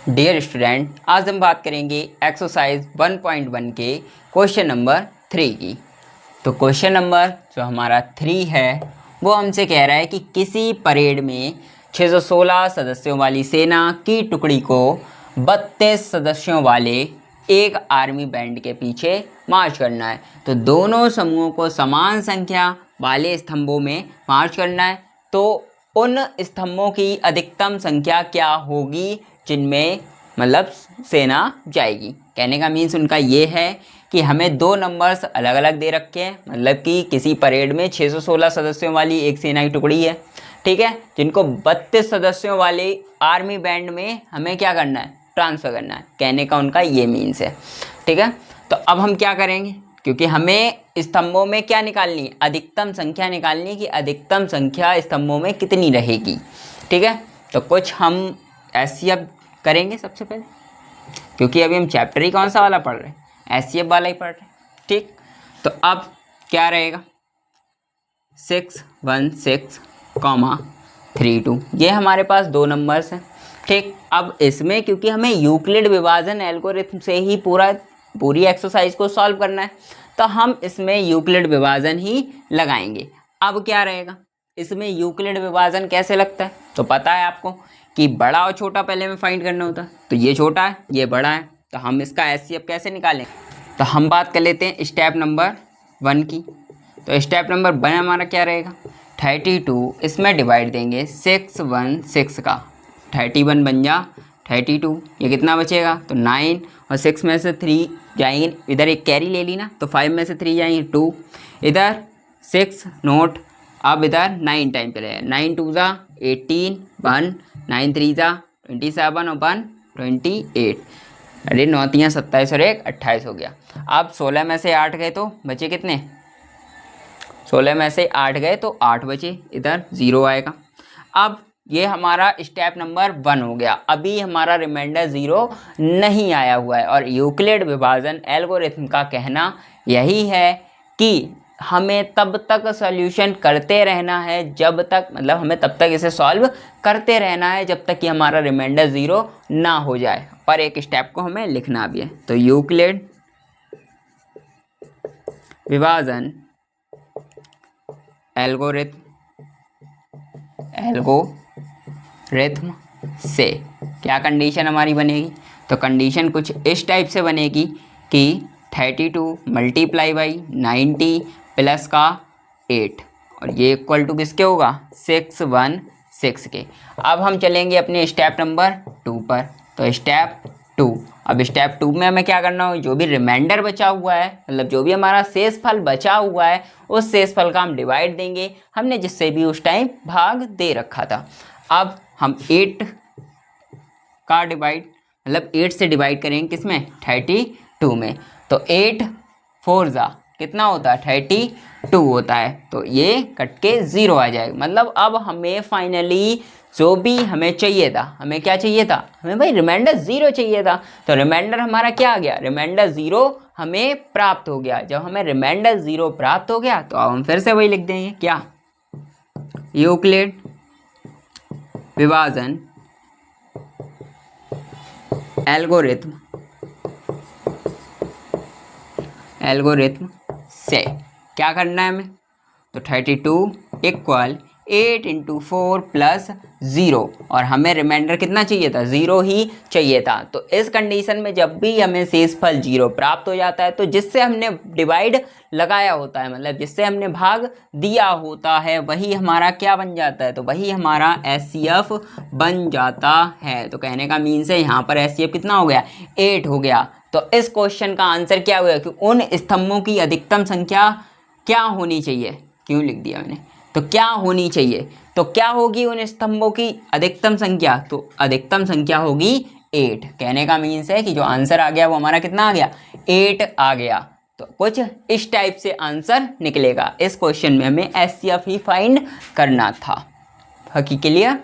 Dear student, आज हम बात करेंगे एक्सरसाइज 1.1 के क्वेश्चन नंबर 3 की। तो क्वेश्चन नंबर जो हमारा 3 है वो हमसे कह रहा है कि किसी परेड में 616 सदस्यों वाली सेना की टुकड़ी को 32 सदस्यों वाले एक आर्मी बैंड के पीछे मार्च करना है। तो दोनों समूहों को समान संख्या वाले स्तंभों में मार्च करना है। तो उन स्तंभों की अधिकतम संख्या क्या होगी जिनमें मतलब सेना जाएगी। कहने का मीन्स उनका ये है कि हमें दो नंबर्स अलग अलग दे रखे हैं, मतलब कि किसी परेड में 616 सदस्यों वाली एक सेना की टुकड़ी है, ठीक है, जिनको 32 सदस्यों वाले आर्मी बैंड में हमें क्या करना है, ट्रांसफ़र करना है। कहने का उनका ये मीन्स है, ठीक है। तो अब हम क्या करेंगे, क्योंकि हमें स्तंभों में क्या निकालनी है, अधिकतम संख्या निकालनी है कि अधिकतम संख्या स्तंभों में कितनी रहेगी, ठीक है। तो कुछ हम एससीएफ करेंगे सबसे पहले, क्योंकि अभी हम चैप्टर ही कौन सा वाला पढ़ रहे हैं, एससीएफ वाला ही पढ़ रहे हैं, ठीक। तो अब क्या रहेगा, 616,32 ये हमारे पास दो नंबर्स हैं, ठीक। अब इसमें क्योंकि हमें यूक्लिड विभाजन एल्गोरिथम से ही पूरी एक्सरसाइज को सॉल्व करना है, तो हम इसमें यूक्लिड विभाजन ही लगाएंगे। अब क्या रहेगा, इसमें यूक्लिड विभाजन कैसे लगता है, तो पता है आपको कि बड़ा और छोटा पहले में फाइंड करना होता है। तो ये छोटा है, ये बड़ा है, तो हम इसका एचसीएफ कैसे निकालें। तो हम बात कर लेते हैं स्टेप नंबर 1 की। तो स्टेप नंबर 1 हमारा क्या रहेगा, 32 इसमें डिवाइड देंगे 616 का, 31 बन जा 32, ये कितना बचेगा, तो 9 और 6 में से 3 जाएंगे, इधर एक कैरी ले ली ना, तो 5 में से 3 जाएंगे 2, इधर 6 नोट, अब इधर 9 टाइम चले, 9 2 ज़ा 18, 1 9 3 ज़ा 27 और 1 28, अरे 9 3 27 और 1 28 हो गया। अब 16 में से 8 गए तो बचे कितने, 16 में से 8 गए तो 8 बचे, इधर 0 आएगा। अब ये हमारा स्टेप नंबर 1 हो गया। अभी हमारा रिमाइंडर 0 नहीं आया हुआ है, और यूक्लिड विभाजन एल्गोरिथम का कहना यही है कि हमें तब तक सॉल्यूशन करते रहना है जब तक, मतलब हमें तब तक इसे सॉल्व करते रहना है जब तक कि हमारा रिमाइंडर 0 ना हो जाए, पर एक स्टेप को हमें लिखना भी है। तो यूक्लिड विभाजन एल्गोरिथम से क्या कंडीशन हमारी बनेगी, तो कंडीशन कुछ इस टाइप से बनेगी कि 32 मल्टीप्लाई बाई 90 प्लस का 8, और ये इक्वल टू किसके होगा, 616 के। अब हम चलेंगे अपने स्टेप नंबर 2 पर। तो स्टेप 2, अब स्टेप 2 में हमें क्या करना हो, जो भी रिमाइंडर बचा हुआ है, मतलब जो भी हमारा शेष फल बचा हुआ है, उस शेष फल का हम डिवाइड देंगे, हमने जिससे भी उस टाइम भाग दे रखा था। अब हम 8 का डिवाइड, मतलब 8 से डिवाइड करेंगे किसमें, 32 में। तो 8 4 ज़ा कितना होता है, 32 होता है, तो ये कट के 0 आ जाएगा। मतलब अब हमें फाइनली जो भी हमें चाहिए था, हमें क्या चाहिए था, हमें भाई रिमाइंडर 0 चाहिए था। तो रिमाइंडर हमारा क्या आ गया, रिमाइंडर 0 हमें प्राप्त हो गया। जब हमें रिमाइंडर 0 प्राप्त हो गया तो अब हम फिर से वही लिख देंगे, क्या, यूक्लिड विभाजन एल्गोरिथम से क्या करना है हमें, तो 32 इक्वल 8 × 4 + 0, और हमें रिमाइंडर कितना चाहिए था, 0 ही चाहिए था। तो इस कंडीशन में जब भी हमें शेषफल 0 प्राप्त हो जाता है, तो जिससे हमने डिवाइड लगाया होता है, मतलब जिससे हमने भाग दिया होता है, वही हमारा क्या बन जाता है, तो वही हमारा एचसीएफ बन जाता है। तो कहने का मीन्स है यहाँ पर एचसीएफ कितना हो गया, 8 हो गया। तो इस क्वेश्चन का आंसर क्या हुआ कि उन स्तंभों की अधिकतम संख्या क्या होनी चाहिए, क्यों लिख दिया मैंने, तो क्या होनी चाहिए, तो क्या होगी उन स्तंभों की अधिकतम संख्या, तो अधिकतम संख्या होगी 8। कहने का मीन्स है कि जो आंसर आ गया वो हमारा कितना आ गया, 8 आ गया। तो कुछ इस टाइप से आंसर निकलेगा। इस क्वेश्चन में हमें एचसीएफ ही फाइंड करना था। बाकी क्लियर।